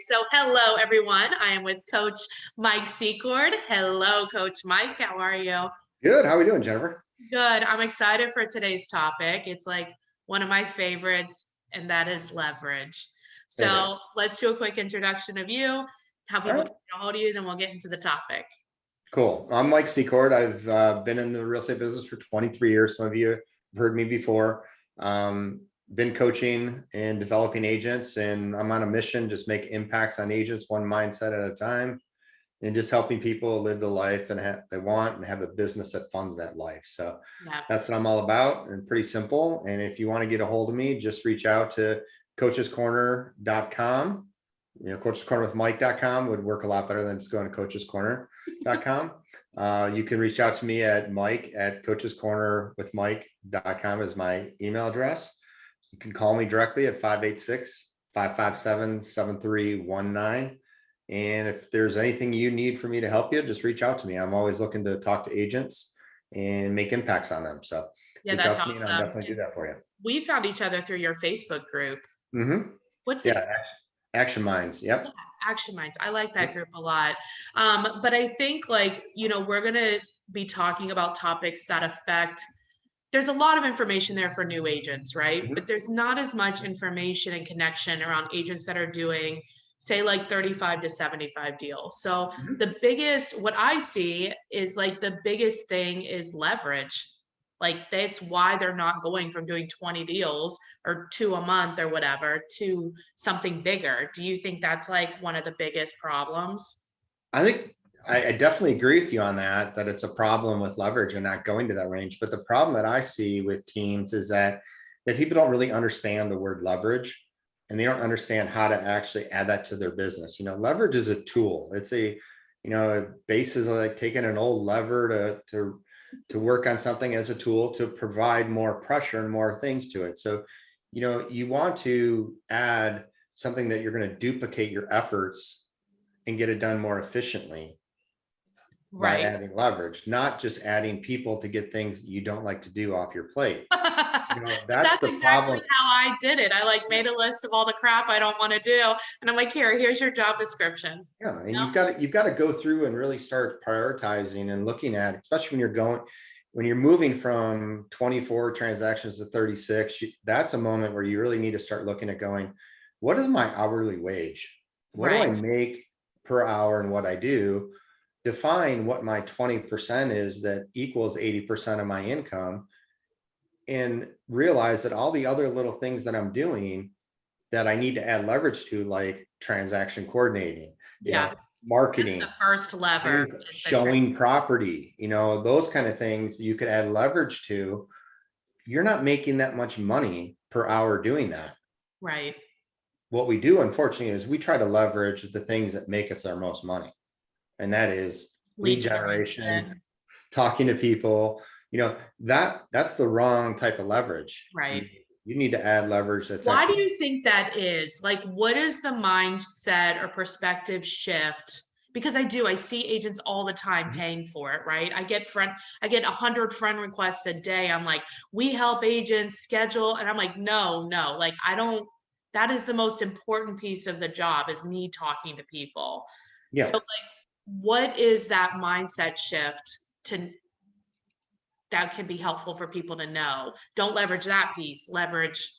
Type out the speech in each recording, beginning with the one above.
So hello, everyone. I am with Coach Mike Secord. Hello, Coach Mike. How are you? Good. How are we doing, Jennifer? Good. I'm excited for today's topic. It's like one of my favorites, and that is leverage. It is. So let's do a quick introduction of you, how All people right. get a hold of you, then we'll get into the topic. Cool. I'm Mike Secord. I've been in the real estate business for 23 years. Some of you have heard me before. Been coaching and developing agents, and I'm on a mission, just make impacts on agents one mindset at a time, and just helping people live the life they want and have a business that funds that life. So Yeah. that's what I'm all about, and pretty simple. And if you want to get a hold of me, just reach out to coachescorner.com. Coachescornerwithmike.com would work a lot better than just going to coachescorner.com. You can reach out to me at Mike at coachescornerwithmike.com is my email address. You can call me directly at 586-557-7319. And if there's anything you need for me to help you, just reach out to me. I'm always looking to talk to agents and make impacts on them. So Yeah, reach out that's to me and I'll awesome. definitely do that for you. We found each other through your Facebook group. What's it? Yeah, Action Minds. Yep. Yeah, Action Minds. I like that group a lot. But I think we're going to be talking about topics that affect, there's a lot of information there for new agents, right? Mhm. But there's not as much information and connection around agents that are doing, say, like 35 to 75 deals. So Mhm. what I see is like the biggest thing is leverage. Like that's why they're not going from doing 20 deals or two a month or whatever to something bigger. Do you think that's like one of the biggest problems? I think I definitely agree with you on that it's a problem with leverage and not going to that range. But the problem that I see with teams is that people don't really understand the word leverage, and they don't understand how to actually add that to their business. Leverage is a tool. It's basis like taking an old lever to work on something as a tool to provide more pressure and more things to it. So, you want to add something that you're going to duplicate your efforts and get it done more efficiently by Right. adding leverage, not just adding people to get things that you don't like to do off your plate. But That's that's the exactly problem. how I did it. I like made a list of all the crap I don't want to do. And I'm like, here's your job description. Yeah, and No? you've got to go through and really start prioritizing and looking at, especially when you're moving from 24 transactions to 36. That's a moment where you really need to start looking at going, what is my hourly wage? What do I Right. make per hour and what I do? Define what my 20% is that equals 80% of my income, and realize that all the other little things that I'm doing that I need to add leverage to, like transaction coordinating, Yeah. That's the marketing, first lever things, is the showing property, those kind of things you could add leverage to. You're not making that much money per hour doing that. right. What we do, unfortunately, is we try to leverage the things that make us our most money. And that is Lead lead generation, generation. talking to people. That's the wrong type of leverage. Right. You need to add leverage that's Why do actually. you think that is? Like, what is the mindset or perspective shift? Because I see agents all the time Mhm. paying for it, right? I get 100 friend requests a day. I'm like, we help agents schedule. And I'm like, no, like I don't, that is the most important piece of the job is me talking to people. So Yeah. like, what is that mindset shift to that can be helpful for people to know? Don't leverage that piece, leverage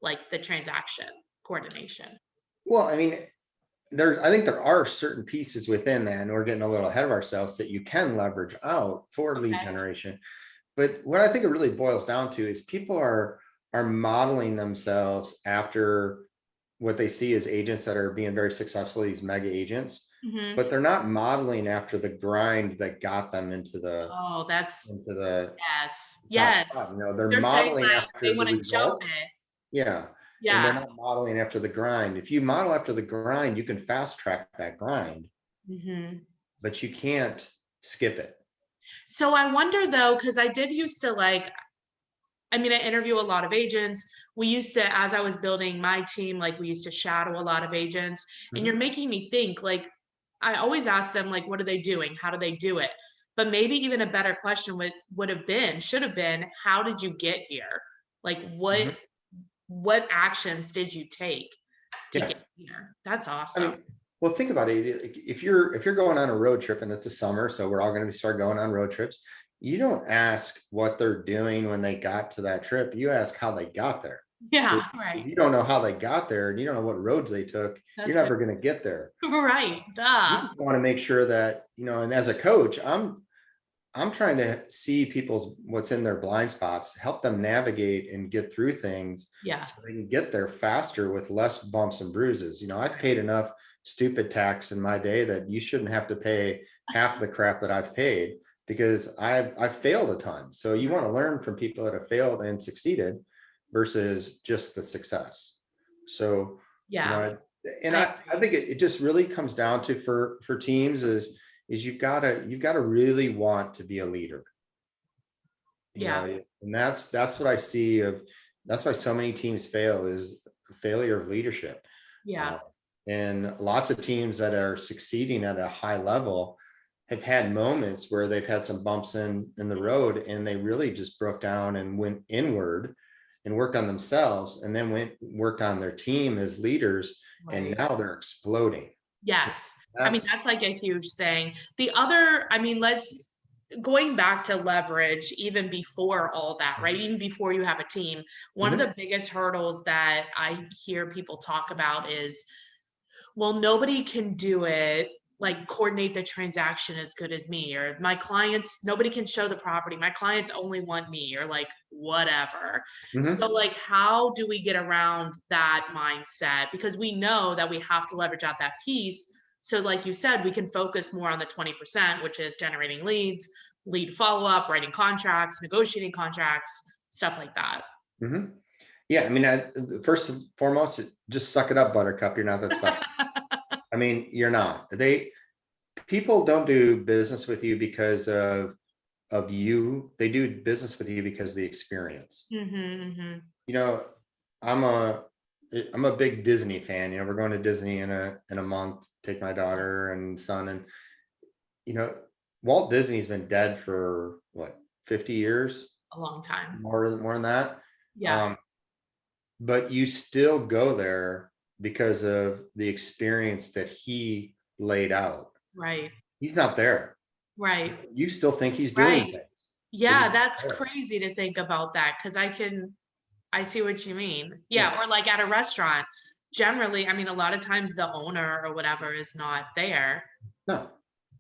like the transaction coordination. Well, I mean, I think there are certain pieces within that, and we're getting a little ahead of ourselves, that you can leverage out for lead Okay. generation. But what I think it really boils down to is people are modeling themselves after what they see as agents that are being very successful, these mega agents, Mhm. but they're not modeling after the grind that got them into the Oh, that's yes. top Yes. spot. They're They're saying modeling like they after the wanna jump result. it. Yeah. And they're Yeah. not modeling after the grind. If you model after the grind, you can fast track that grind, Mhm. but you can't skip it. So I wonder though, because I did used to like, I mean, I interview a lot of agents. We used to, as I was building my team, like we used to shadow a lot of agents. And you're Mhm. making me think, like, I always ask them, like, what are they doing? How do they do it? But maybe even a better question would have been, should have been, how did you get here? Like, Mhm. what actions did you take to Yeah. get here. That's I awesome. mean, well, think about it. If you're going on a road trip and it's the summer, so we're all going to start going on road trips. You don't ask what they're doing when they got to that trip. You ask how they got there. If Yeah, if right. you don't know how they got there and you don't know what roads they took, you're That's it. never going to get there. Right. You Duh. just want to make sure that, and as a coach, I'm trying to see people's what's in their blind spots, help them navigate and get through things Yeah. so they can get there faster with less bumps and bruises. I've paid enough stupid tax in my day that you shouldn't have to pay half the crap that I've paid because I've failed a ton. So you want to learn from people that have failed and succeeded versus just the success. So, you Yeah. know, and I I think it just really comes down to for teams is you've got to really want to be a leader, yeah. and that's what I see that's why so many teams fail is the failure of leadership. Yeah. uh, and lots of teams that are succeeding at a high level have had moments where they've had some bumps in the road and they really just broke down and went inward and worked on themselves and then worked on their team as leaders, and Right. now they're exploding. Yes. I mean, That's that's like a huge thing. The other, I mean, going back to leverage, even before all that, right? Even before you have a team, one of Mhm. the biggest hurdles that I hear people talk about is, well, nobody can do it, like coordinate the transaction as good as me, or my clients, nobody can show the property. My clients only want me, or like whatever. So, Mhm. like, how do we get around that mindset? Because we know that we have to leverage out that piece. So, like you said, we can focus more on the 20%, which is generating leads, lead follow up, writing contracts, negotiating contracts, stuff like that. Mhm. Yeah, I mean, first and foremost, just suck it up, Buttercup. You're not that special. I mean, you're not. People don't do business with you because of you. They do business with you because of the experience. Mm-hmm. You know, I'm a I'm a big Disney fan. We're going to Disney in a month. Take my daughter and son, and you know, Walt Disney's been dead for what, 50 years, A long time. more than that. Yeah. Um, but you still go there because of the experience that he laid out. Right. He's not there. Right. You still think he's doing Right. things, but Yeah, he's not that's there. crazy to think about that because I see what you mean. Yeah. Yeah, or like at a restaurant, generally, I mean, a lot of times the owner or whatever is not there. No,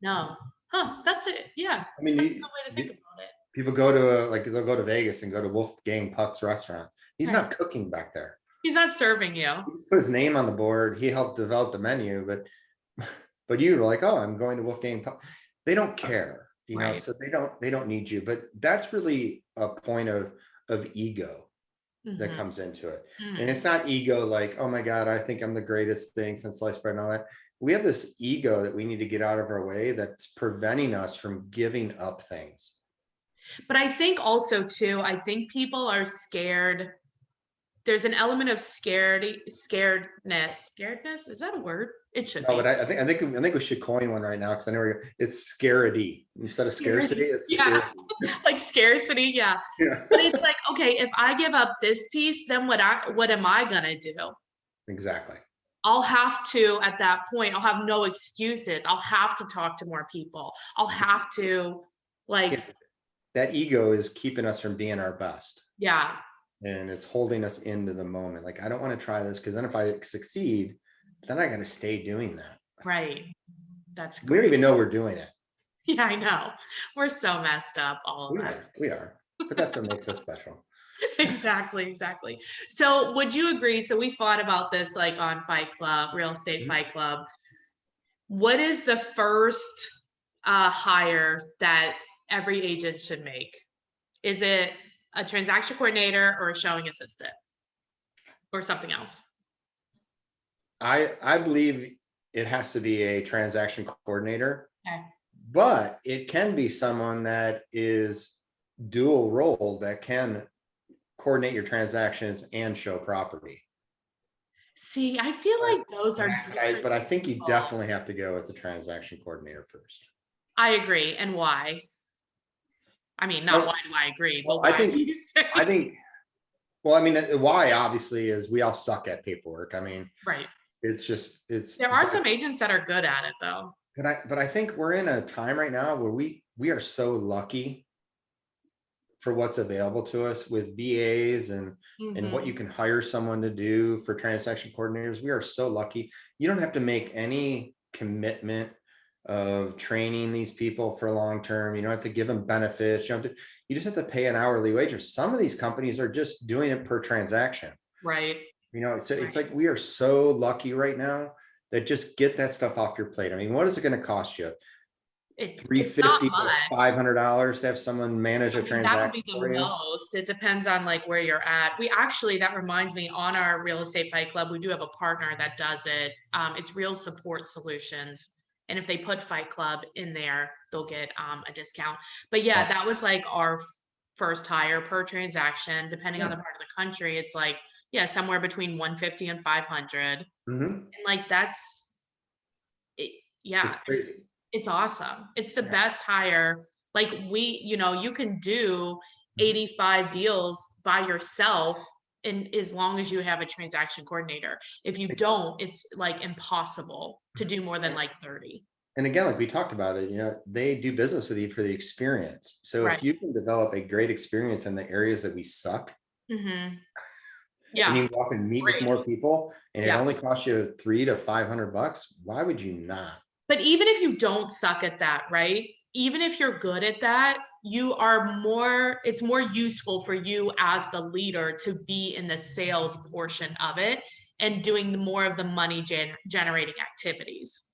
No. Huh, that's it. Yeah, I mean, that's a good way to think about it. people go to like they'll go to Vegas and go to Wolfgang Puck's restaurant. He's Right. not cooking back there. He's not serving you. He's put his name on the board. He helped develop the menu, but you were like, oh, I'm going to Wolfgang Puck. They don't care, Right. so they don't need you. But that's really a point of ego that Mhm. comes into it. And Mm. it's not ego like, oh my God, I think I'm the greatest thing since sliced bread and all that. We have this ego that we need to get out of our way that's preventing us from giving up things. But I think also too, I think people are scared. There's an element of scaredness. Is that a word? It should No, but be. I think we should coin one right now because I know it's scarcity instead of scarcity. Scarcity. It's Yeah. scarcity. Like scarcity. Yeah. Yeah, But it's like, okay, if I give up this piece, then what am I gonna do? exactly. I'll have to, at that point, I'll have no excuses. I'll have to talk to more people. I'll have to, Yeah, like, that ego is keeping us from being our best, yeah, and it's holding us into the moment. Like, I don't want to try this because then if I succeed, then I got to stay doing that. right. That's We don't great. even know we're doing it. Yeah, I know. We're so messed up, all of We us. are, we are, but that's what makes us special. Exactly, exactly. So would you agree? So we fought about this like on Fight Club, Real Estate Mhm. Fight Club. What is the first hire that every agent should make? Is it a transaction coordinator or a showing assistant or something else? I believe it has to be a transaction coordinator, Okay. but it can be someone that is dual role that can coordinate your transactions and show property. See, I feel But like those but are I, but I, different but I think you people. definitely have to go with the transaction coordinator first. I agree. And why? I mean, not Well, why do I agree, well, but I why do think, you say? I think, well, I mean, why obviously is we all suck at paperwork. I mean, Right. It's just, There are some agents that are good at it though. but I think we're in a time right now where we are so lucky for what's available to us with VAs and what you Mhm. can hire someone to do for transaction coordinators. We are so lucky. You don't have to make any commitment of training these people for long term. You don't have to give them benefits. You just have to pay an hourly wage. Or some of these companies are just doing it per transaction. Right. So it's Right. like we are so lucky right now that just get that stuff off your plate. I mean, what is it going to cost you? Three It's not fifty to much. $500 to have someone manage I a mean, that would transaction be the for you? most. It depends on like where you're at. We actually, that reminds me, on our real estate fight club, we do have a partner that does it. It's Real Support Solutions. And if they put Fight Club in there, they'll get a discount. But yeah, Awesome. that was like our first hire per transaction, depending on the Yeah. part of the country. It's like, yeah, somewhere between 150 and 500. And Mhm. like that's it, It's yeah, crazy. it's awesome. It's the Yeah. best hire. Like you can do Mhm. 85 deals by yourself and as long as you have a transaction coordinator. If you It's- don't, it's like impossible to do more than And like 30. and again, like we talked about it, they do business with you for the experience. So Right. if you can develop a great experience in the areas that we suck, Hmm. and Yeah. you go off and meet with Great. more people, and it Yeah. only costs you $300 to $500, why would you not? But even if you don't suck at that, right? Even if you're good at that, it's more useful for you as the leader to be in the sales portion of it and doing more of the money generating activities.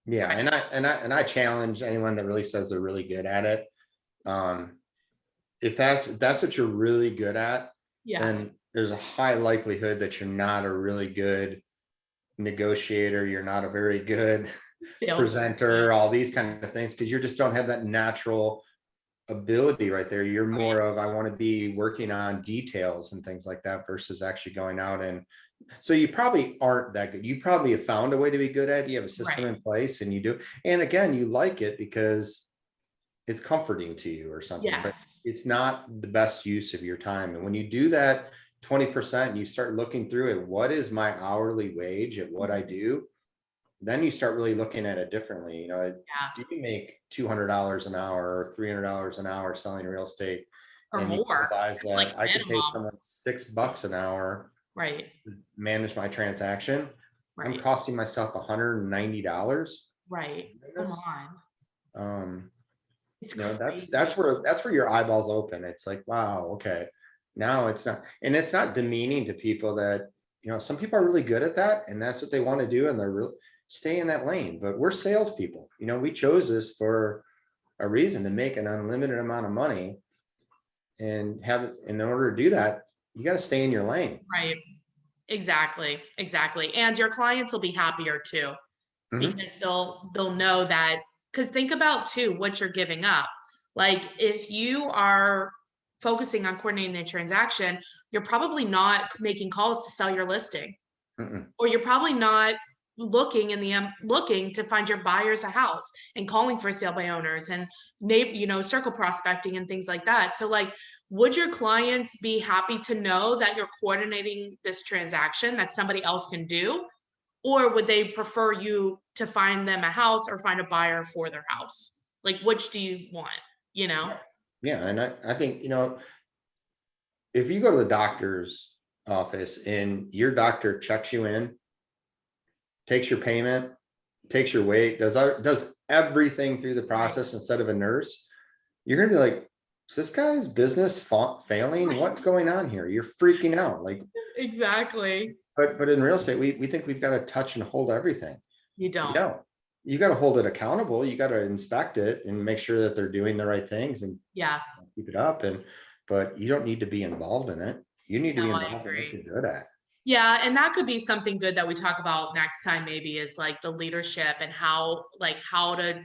Yeah, Right. and I challenge anyone that really says they're really good at it. Um, if that's what you're really good at, Yeah. then there's a high likelihood that you're not a really good negotiator. You're not a very good Salesperson. Yeah. presenter, all these kind of things, because you just don't have that natural ability right there. You're Right. more of, I want to be working on details and things like that versus actually going out. And so you probably aren't that good. You probably have found a way to be good at it. You have a system Right. in place and you do. And again, you like it because it's comforting to you or something, but Yes. it's not the best use of your time. And when you do that 20%, you start looking through it. What is my hourly wage at what I Mhm. do? Then you start really looking at it differently. Yeah. Do you make $200 an hour or $300 an hour selling real estate? Or And you more. realize It's like that I could pay minimum. someone $6 an hour Right. to manage my transaction. I'm Right. costing myself $190 Right. doing Come this. on. Um, It's that's crazy. that's where your eyeballs open. It's like, wow, okay. Now it's not, and it's not demeaning to people that, some people are really good at that and that's what they want to do and they're real stay in that lane. But we're salespeople. We chose this for a reason, to make an unlimited amount of money and have it. In order to do that, you got to stay in your lane. Right. Exactly. Exactly. And your clients will be happier too, Mhm. because they'll know that, because think about too what you're giving up. Like if you are focusing on coordinating the transaction, you're probably not making calls to sell your listing, Mm-mm. or you're probably not looking to find your buyers a house and calling for sale by owners and circle prospecting and things like that. So like, would your clients be happy to know that you're coordinating this transaction that somebody else can do, or would they prefer you to find them a house or find a buyer for their house? Like, which do you want? You know? Yeah, and I think, if you go to the doctor's office and your doctor checks you in, takes your payment, takes your weight, does everything through the Right. process instead of a nurse, you're gonna be like, is this guy's business failing? What's going on here? You're freaking out. Like, Exactly. but in real estate, we think we've got to touch and hold everything. You You don't. don't. You got to hold it accountable. You got to inspect it and make sure that they're doing the right things and Yeah. keep it up. But you don't need to be involved in it. You need to No, be I involved in what agree. you're good at. Yeah, and that could be something good that we talk about next time maybe, is like the leadership and how to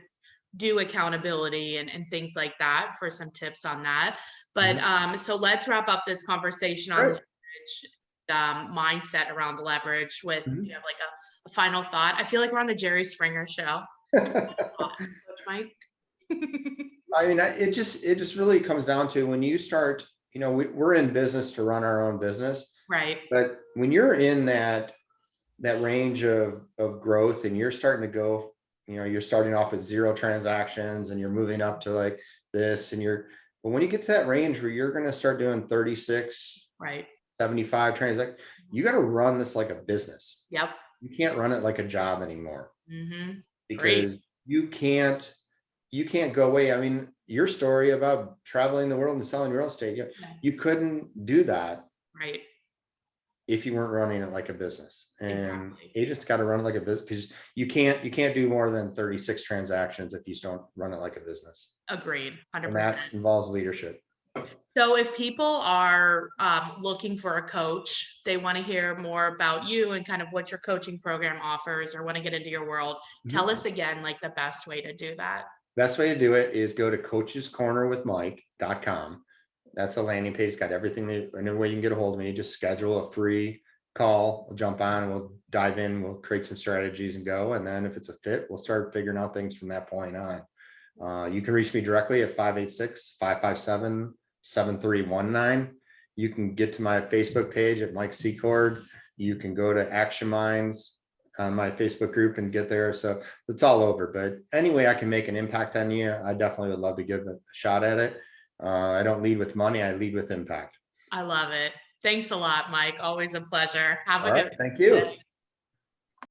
do accountability and things like that, for some tips on that. But Mhm. so let's wrap up this conversation on Great. leverage, mindset around leverage with, do you Mhm. have like a final thought? I feel like we're on the Jerry Springer show. Coach Mike. I mean, it just really comes down to when you start, we're in business to run our own business, Right. but when you're in that that range of growth and you're starting to go, you're starting off with 0 transactions and you're moving up to like this and but when you get to that range where you're going to start doing 36, Right. 75 transactions, you got to run this like a business. Yep. You can't run it like a job anymore Mm-hmm. Great. because you can't go away. I mean, your story about traveling the world and selling real estate, Yeah. you couldn't do that Right. if you weren't running it like a business. And Exactly. agents got to run it like a business because you can't do more than 36 transactions if you don't run it like a business. Agreed. And 100%. that involves leadership. So if people are looking for a coach, they want to hear more about you and kind of what your coaching program offers or want to get into your world, tell Mhm. us again, like the best way to do that. Best way to do it is go to coachescornerwithmike.com. That's a landing page. It's got everything that, any way you can get a hold of me. Just schedule a free call. We'll jump on and we'll dive in. We'll create some strategies and go. And then if it's a fit, we'll start figuring out things from that point on. You can reach me directly at 586-557-7319. You can get to my Facebook page at Mike Secord. You can go to Action Minds on my Facebook group and get there. So it's all over. But anyway, I can make an impact on you, I definitely would love to give a shot at it. I don't lead with money, I lead with impact. I love it. Thanks a lot, Mike. Always a pleasure. Have a All good right. Thank you.